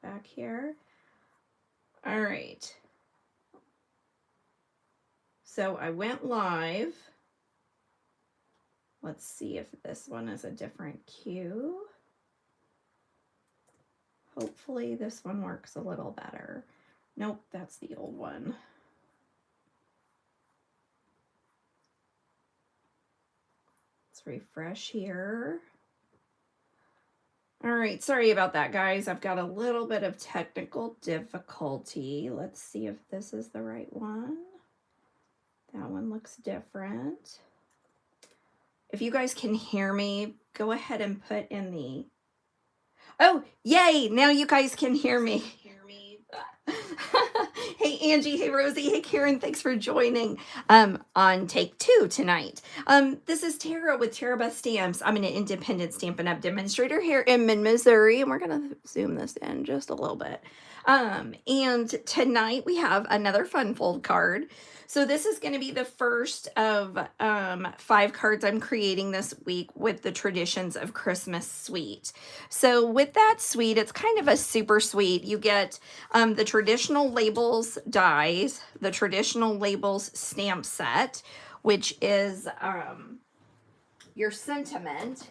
back here. All right. So I went live. Let's see if this one is a different cue. Hopefully this one works a little better. Nope, that's the old one. Let's refresh here. All right, sorry about that, guys. I've got a little bit of technical difficulty. Let's see if this is the right one. That one looks different. If you guys can hear me, go ahead and put in the... Oh, yay! Now you guys can hear me. Hey, Angie. Hey, Rosie. Hey, Karen. Thanks for joining on take 2 tonight. This is Tara with Tara Beth Stamps. I'm an independent Stampin' Up! Demonstrator here in Missouri, and we're going to zoom this in just a little bit. And tonight we have another fun fold card. So this is going to be the first of 5 cards I'm creating this week with the Traditions of Christmas suite. So with that suite, it's kind of a super suite. You get the traditional labels dies, the traditional labels stamp set, which is your sentiment.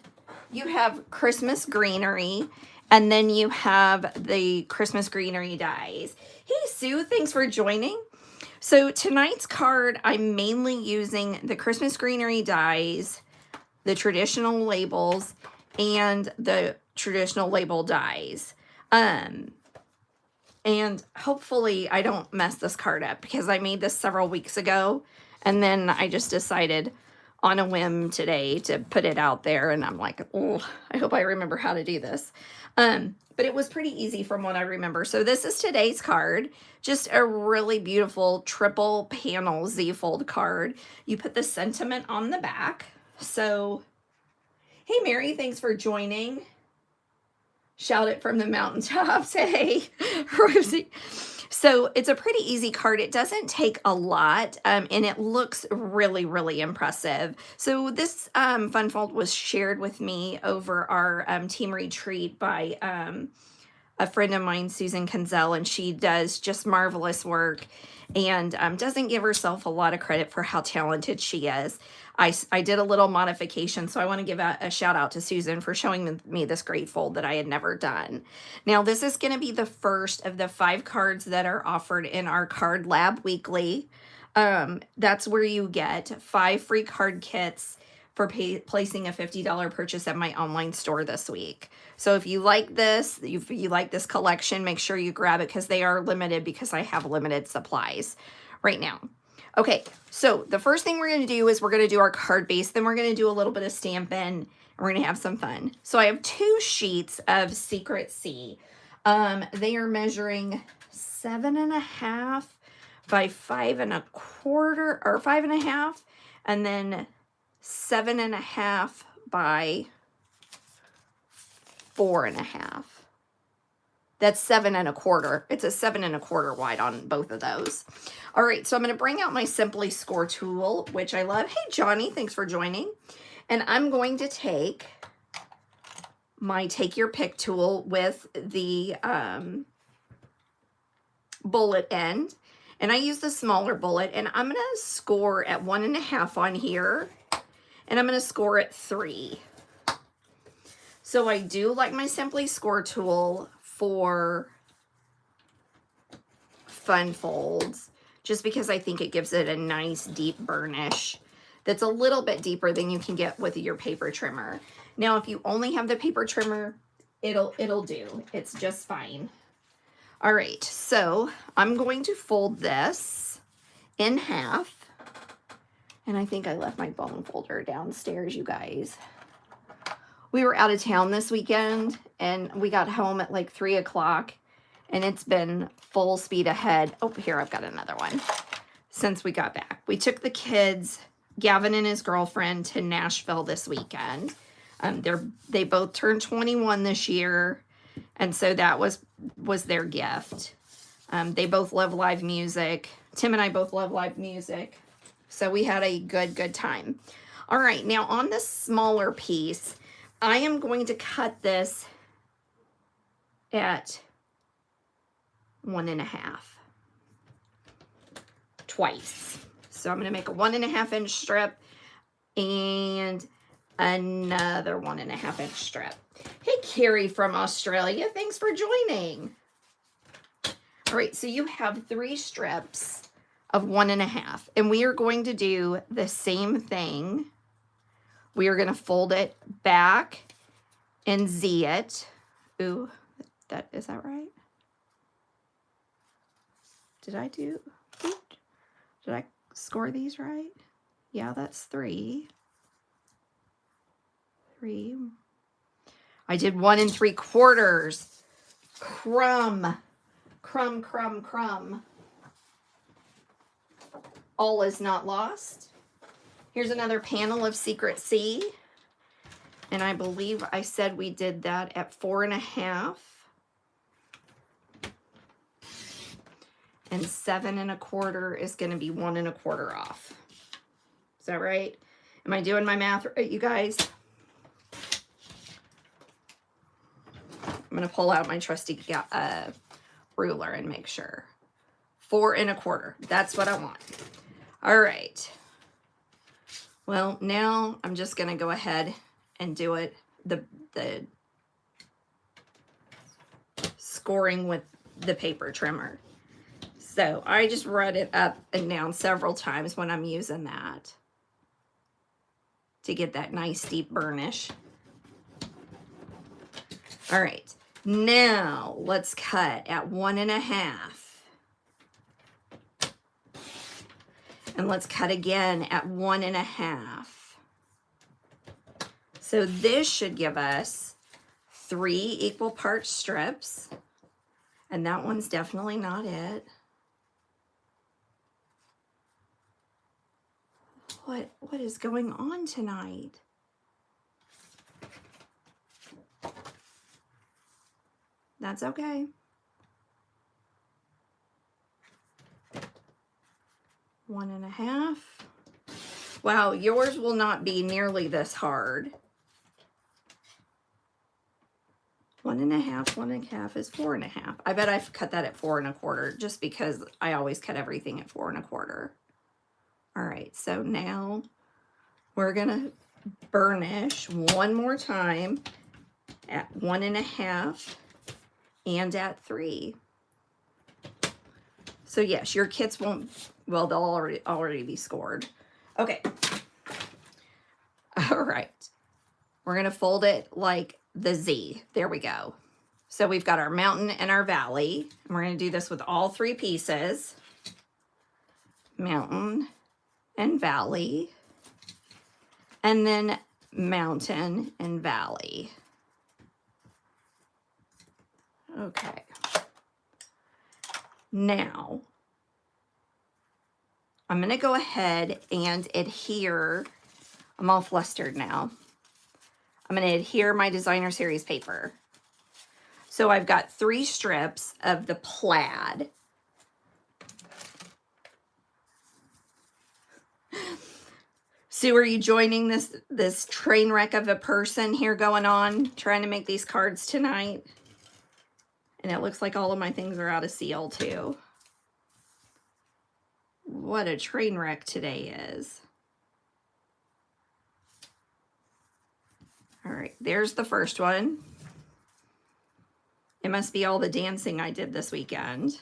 You have Christmas greenery, and then you have the Christmas greenery dies. Hey, Sue, thanks for joining. So tonight's card, I'm mainly using the Christmas greenery dies, the traditional labels, and the traditional label dies. And hopefully I don't mess this card up, because I made this several weeks ago, and then I just decided on a whim today to put it out there, and I'm like, oh, I hope I remember how to do this. But it was pretty easy from what I remember. So this is today's card. Just a really beautiful triple panel Z-fold card. You put the sentiment on the back. So, hey, Mary, thanks for joining. Shout it from the mountaintops. Hey, Rosie. So it's a pretty easy card. It doesn't take a lot, and it looks really, really impressive. So this fun fold was shared with me over our team retreat by a friend of mine, Susan Kinzel, and she does just marvelous work and doesn't give herself a lot of credit for how talented she is. I did a little modification, so I want to give a shout out to Susan for showing me this great fold that I had never done. Now, this is going to be the first of the 5 cards that are offered in our Card Lab Weekly. That's where you get 5 free card kits for placing a $50 purchase at my online store this week. So if you like this, if you like this collection, make sure you grab it, because they are limited, because I have limited supplies right now. Okay, so the first thing we're going to do is we're going to do our card base. Then we're going to do a little bit of Stampin', and we're going to have some fun. So I have 2 sheets of Secret C. They are measuring 7.5 by 5 1/4, or 5 1/2, and then 7.5 by 4 1/2. That's 7 1/4. It's a 7 1/4 wide on both of those. All right, so I'm going to bring out my Simply Score tool, which I love. Hey, Johnny, thanks for joining. And I'm going to take my Take Your Pick tool with the bullet end. And I use the smaller bullet, and I'm going to score at 1 1/2 on here. And I'm going to score at 3. So I do like my Simply Score tool for fun folds, just because I think it gives it a nice deep burnish that's a little bit deeper than you can get with your paper trimmer. Now, if you only have the paper trimmer, it'll do. It's just fine. All right, so I'm going to fold this in half. And I think I left my bone folder downstairs, you guys. We were out of town this weekend, and we got home at like 3 o'clock, and it's been full speed ahead. Oh, here, I've got another one. Since we got back, we took the kids, Gavin and his girlfriend, to Nashville this weekend. They both turned 21 this year, and so that was their gift. They both love live music. Tim and I both love live music. So we had a good time. All right, now on this smaller piece, I am going to cut this at 1.5 twice. So I'm going to make a 1.5 inch strip and another 1.5 inch strip. Hey, Carrie from Australia, thanks for joining. All right, so you have 3 strips of 1.5, and we are going to do the same thing. We are going to fold it back and Z it. Ooh, is that right? Did I score these right? Yeah, that's 3. 3. I did 1 3/4. Crumb. Crumb, crumb, crumb. All is not lost. Here's another panel of Secret C. And I believe I said we did that at 4.5. And 7 1/4 is going to be 1 1/4 off. Is that right? Am I doing my math right, you guys? I'm going to pull out my trusty ruler and make sure. 4 1/4. That's what I want. All right. Well, now I'm just going to go ahead and do it, the scoring with the paper trimmer. So I just run it up and down several times when I'm using that to get that nice deep burnish. All right, now let's cut at 1.5. And let's cut again at 1.5. So this should give us 3 equal part strips. And that one's definitely not it. What is going on tonight? That's okay. 1.5. Wow, yours will not be nearly this hard. 1.5, 1.5 is 4.5. I bet I've cut that at 4 1/4 just because I always cut everything at 4 1/4. All right, so now we're gonna burnish one more time at 1.5 and at 3. So yes, your kits won't, well, they'll already be scored. Okay. All right. We're going to fold it like the Z. There we go. So we've got our mountain and our valley. And we're going to do this with all 3 pieces. Mountain and valley. And then mountain and valley. Okay. Now, I'm going to go ahead and adhere. I'm all flustered now. I'm going to adhere my designer series paper. So I've got 3 strips of the plaid. Sue, are you joining this train wreck of a person here going on, trying to make these cards tonight? And it looks like all of my things are out of seal too. What a train wreck today is. All right, there's the first one. It must be all the dancing I did this weekend.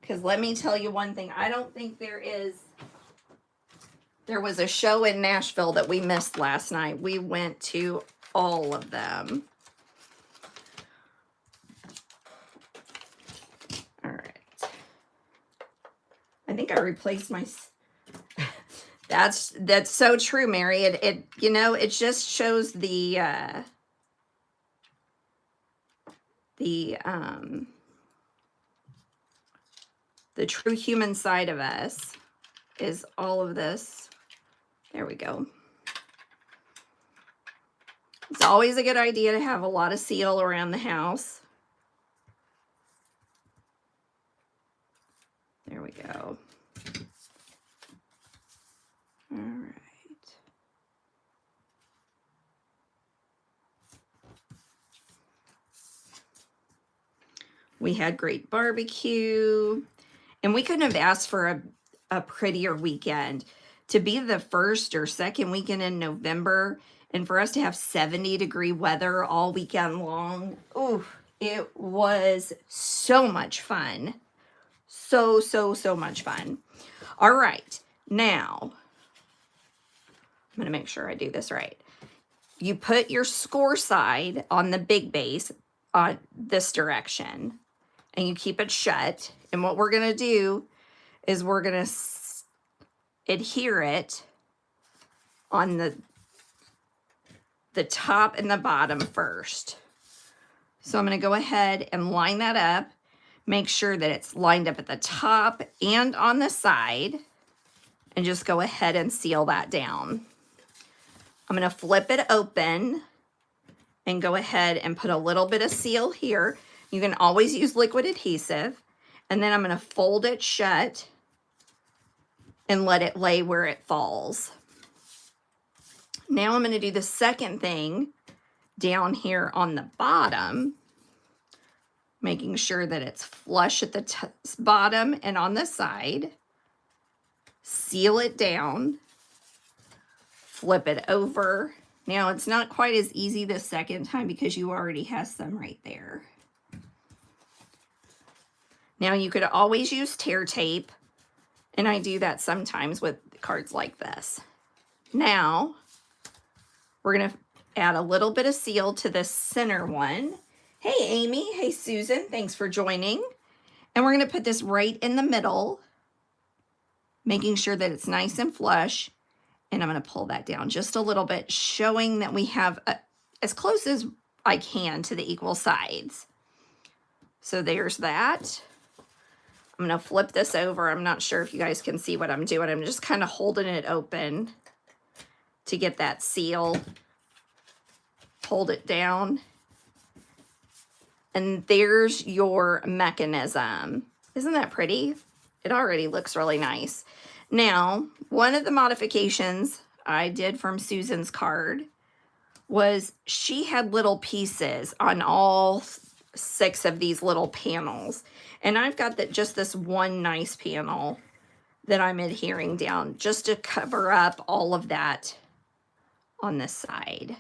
Because let me tell you one thing, I don't think there was a show in Nashville that we missed last night. We went to all of them. All right. I think I replaced my... That's so true, Mary. It you know, it just shows the true human side of us is all of this. There we go. It's always a good idea to have a lot of seal around the house. There we go. All right. We had great barbecue. And we couldn't have asked for a prettier weekend. To be the first or second weekend in November and for us to have 70-degree weather all weekend long. Ooh, it was so much fun. So much fun. All right, now I'm going to make sure I do this right. You put your score side on the big base on this direction and you keep it shut. And what we're going to do is we're going to adhere it on the top and the bottom first. So I'm going to go ahead and line that up. Make sure that it's lined up at the top and on the side. And just go ahead and seal that down. I'm going to flip it open and go ahead and put a little bit of seal here. You can always use liquid adhesive. And then I'm going to fold it shut and let it lay where it falls. Now I'm going to do the second thing down here on the bottom, making sure that it's flush at the bottom and on the side. Seal it down, flip it over. Now it's not quite as easy the second time because you already have some right there. Now you could always use tear tape, and I do that sometimes with cards like this. Now we're going to add a little bit of seal to the center one. Hey, Amy. Hey, Susan. Thanks for joining. And we're going to put this right in the middle, making sure that it's nice and flush. And I'm going to pull that down just a little bit, showing that we have as close as I can to the equal sides. So there's that. I'm going to flip this over. I'm not sure if you guys can see what I'm doing. I'm just kind of holding it open to get that seal. Hold it down. And there's your mechanism. Isn't that pretty? It already looks really nice. Now, one of the modifications I did from Susan's card was she had little pieces on all 6 of these little panels. And I've got just this one nice panel that I'm adhering down just to cover up all of that on this side.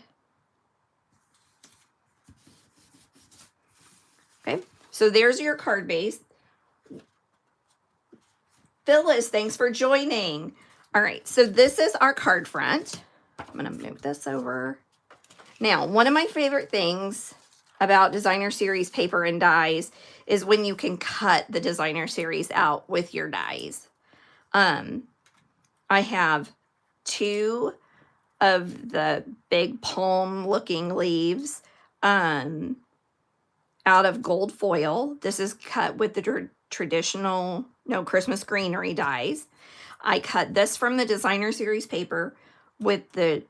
Okay, so there's your card base. Phyllis, thanks for joining. All right, so this is our card front. I'm gonna move this over. Now, one of my favorite things about designer series paper and dies is when you can cut the designer series out with your dies. I have 2 of the big palm looking leaves out of gold foil. This is cut with the traditional Christmas greenery dies. I cut this from the designer series paper with the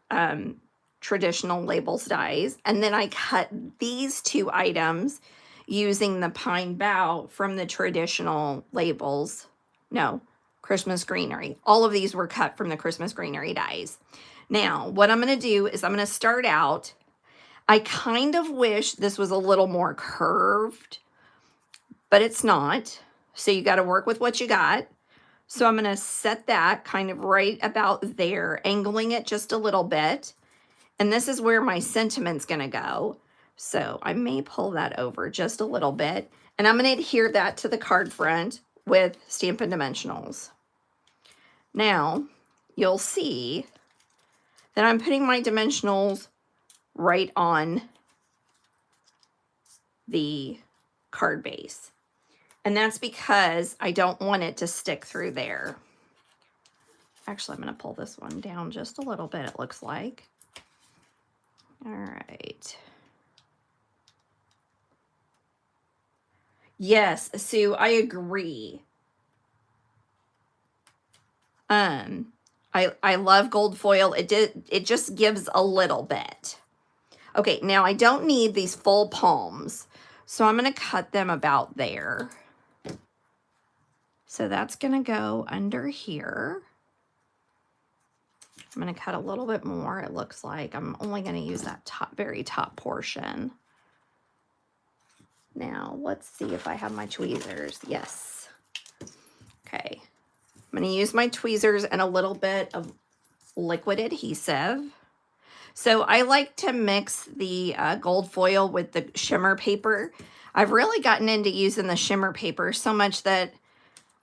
traditional labels dies, and then I cut these 2 items using the pine bough from the traditional labels. Christmas greenery. All of these were cut from the Christmas greenery dies. Now, what I'm going to do is I'm going to start out. I kind of wish this was a little more curved, but it's not. So you got to work with what you got. So I'm going to set that kind of right about there, angling it just a little bit. And this is where my sentiment's going to go. So I may pull that over just a little bit. And I'm going to adhere that to the card front with Stampin' Dimensionals. Now, you'll see that I'm putting my dimensionals right on the card base. And that's because I don't want it to stick through there. Actually, I'm going to pull this one down just a little bit, it looks like. All right. Yes, Sue, I agree. I love gold foil. It just gives a little bit. Okay, now I don't need these full palms, so I'm going to cut them about there. So that's going to go under here. I'm going to cut a little bit more, it looks like. I'm only going to use that very top portion. Now, let's see if I have my tweezers. Yes. Okay. I'm going to use my tweezers and a little bit of liquid adhesive. So I like to mix the gold foil with the shimmer paper. I've really gotten into using the shimmer paper so much that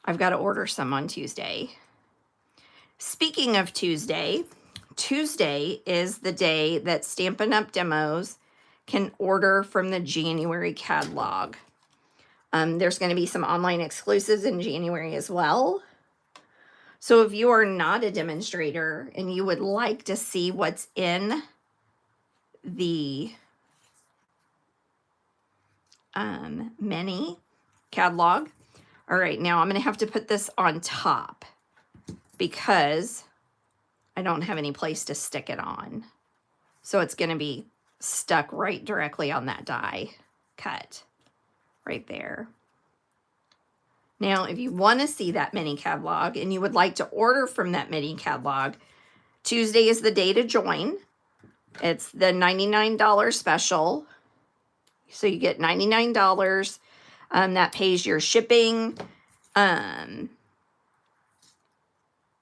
I've got to order some on Tuesday. Speaking of Tuesday, Tuesday is the day that Stampin' Up! Demos can order from the January catalog. There's going to be some online exclusives in January as well. So if you are not a demonstrator and you would like to see what's in the mini catalog, all right, now I'm going to have to put this on top because I don't have any place to stick it on. So it's going to be stuck right directly on that die cut right there. Now, if you want to see that mini catalog and you would like to order from that mini catalog, Tuesday is the day to join. It's the $99 special. So you get $99. That pays your shipping. And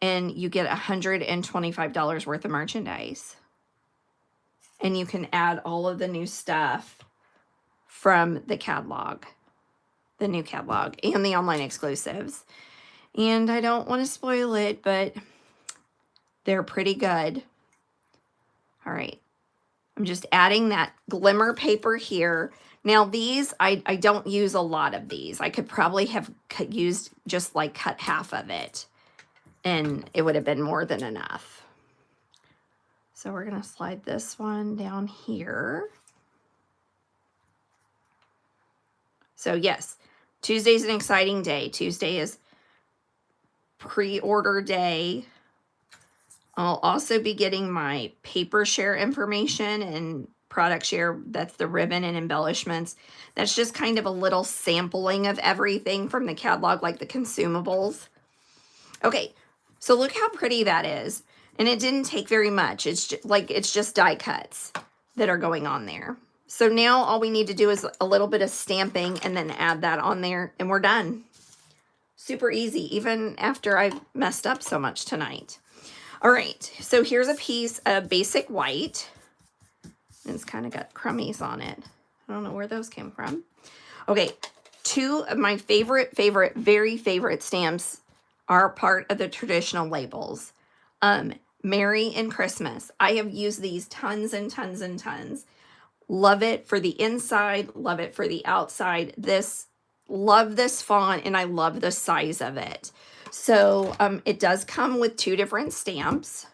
you get $125 worth of merchandise. And you can add all of the new stuff from the catalog, the new catalog, and the online exclusives. And I don't want to spoil it, but they're pretty good. All right. I'm just adding that glimmer paper here. Now these, I don't use a lot of these. I could probably have used just like cut half of it and it would have been more than enough. So we're going to slide this one down here. So yes, Tuesday's an exciting day. Tuesday is pre-order day. I'll also be getting my paper share information and product share. That's the ribbon and embellishments. That's just kind of a little sampling of everything from the catalog, like the consumables. Okay, so look how pretty that is. And it didn't take very much. It's just die cuts that are going on there. So now all we need to do is a little bit of stamping and then add that on there and we're done. Super easy, even after I've messed up so much tonight. All right, so here's a piece of basic white. It's kind of got crummies on it. I don't know where those came from. Okay, two of my very favorite stamps are part of the traditional labels. Merry and Christmas. I have used these tons and tons and tons. Love it for the inside, love it for the outside. Love this font and I love the size of it. So it does come with two different stamps.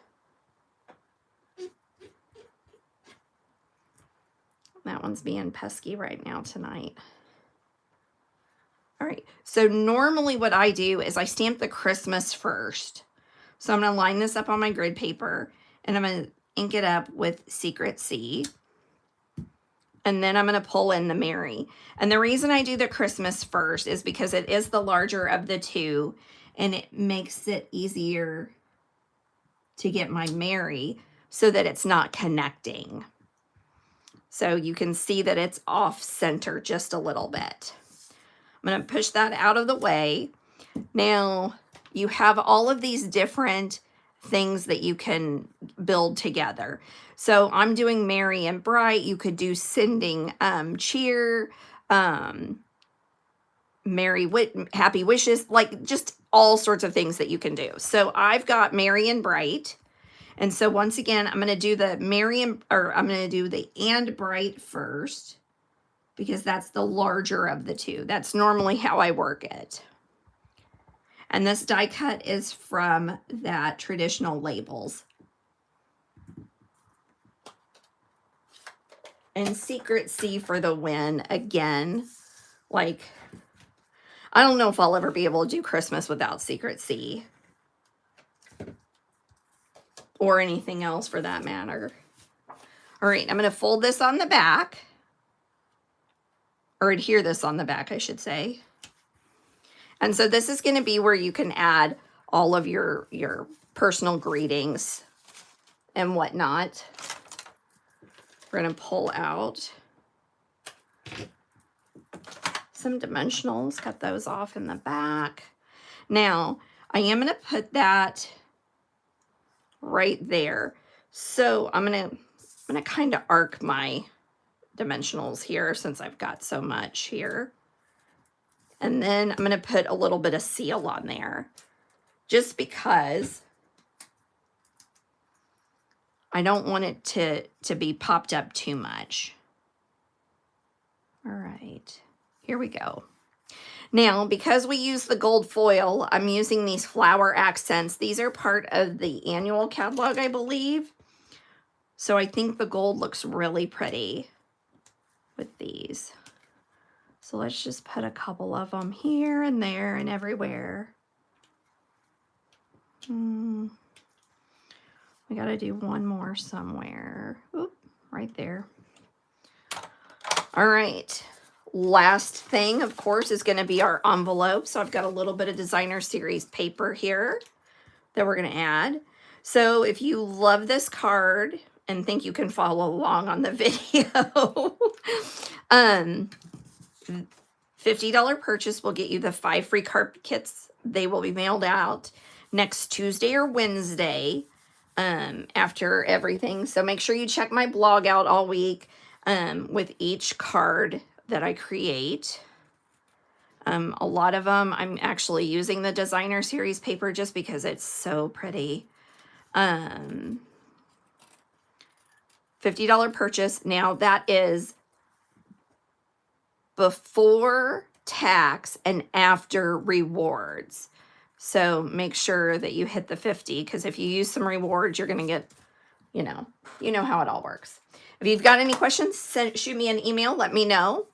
That one's being pesky right now tonight. All right, so normally what I do is I stamp the Christmas first. So I'm going to line this up on my grid paper and I'm going to ink it up with Secret C. And then I'm going to pull in the Merry. And the reason I do the Christmas first is because it is the larger of the two and it makes it easier to get my Merry so that it's not connecting. So you can see that it's off center just a little bit. I'm going to push that out of the way. Now, you have all of these different things that you can build together. So I'm doing Merry and Bright. You could do Sending Cheer, Happy Wishes, like just all sorts of things that you can do. So I've got Merry and Bright. And so once again, I'm going to do the I'm going to do the and Bright first because that's the larger of the two. That's normally how I work it. And this die cut is from that traditional labels. And Secret C for the win again. Like, I don't know if I'll ever be able to do Christmas without Secret C. Or anything else for that matter. All right, I'm going to fold this on the back. Or adhere this on the back, I should say. And so this is going to be where you can add all of your personal greetings and whatnot. We're going to pull out some dimensionals, cut those off in the back. Now, I am going to put that right there. So I'm going to kind of arc my dimensionals here since I've got so much here. And then I'm going to put a little bit of seal on there just because I don't want it to be popped up too much. All right, here we go. Now, because we use the gold foil, I'm using these flower accents. These are part of the annual catalog, I believe. So I think the gold looks really pretty with these. So let's just put a couple of them here and there and everywhere. We got to do one more somewhere. Oop, right there. All right. Last thing, of course, is going to be our envelope. So I've got a little bit of designer series paper here that we're going to add. So if you love this card and think you can follow along on the video, $50 purchase will get you the 5 free card kits. They will be mailed out next Tuesday or Wednesday after everything. So make sure you check my blog out all week with each card that I create. A lot of them, I'm actually using the designer series paper just because it's so pretty. $50 purchase. Now that is before tax and after rewards. So make sure that you hit the 50, because if you use some rewards, you're going to get, you know how it all works. If you've got any questions, shoot me an email. Let me know.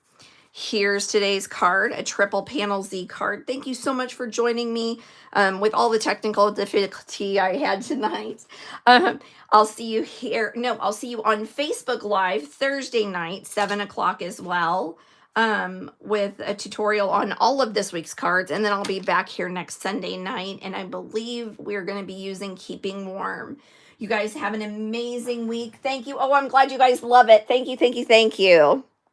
Here's today's card, a triple panel Z card. Thank you so much for joining me with all the technical difficulty I had tonight. I'll see you here. No, I'll see you on Facebook Live Thursday night, 7 o'clock as well, with a tutorial on all of this week's cards. And then I'll be back here next Sunday night. And I believe we're going to be using Keeping Warm. You guys have an amazing week. Thank you. Oh, I'm glad you guys love it. Thank you, thank you, thank you.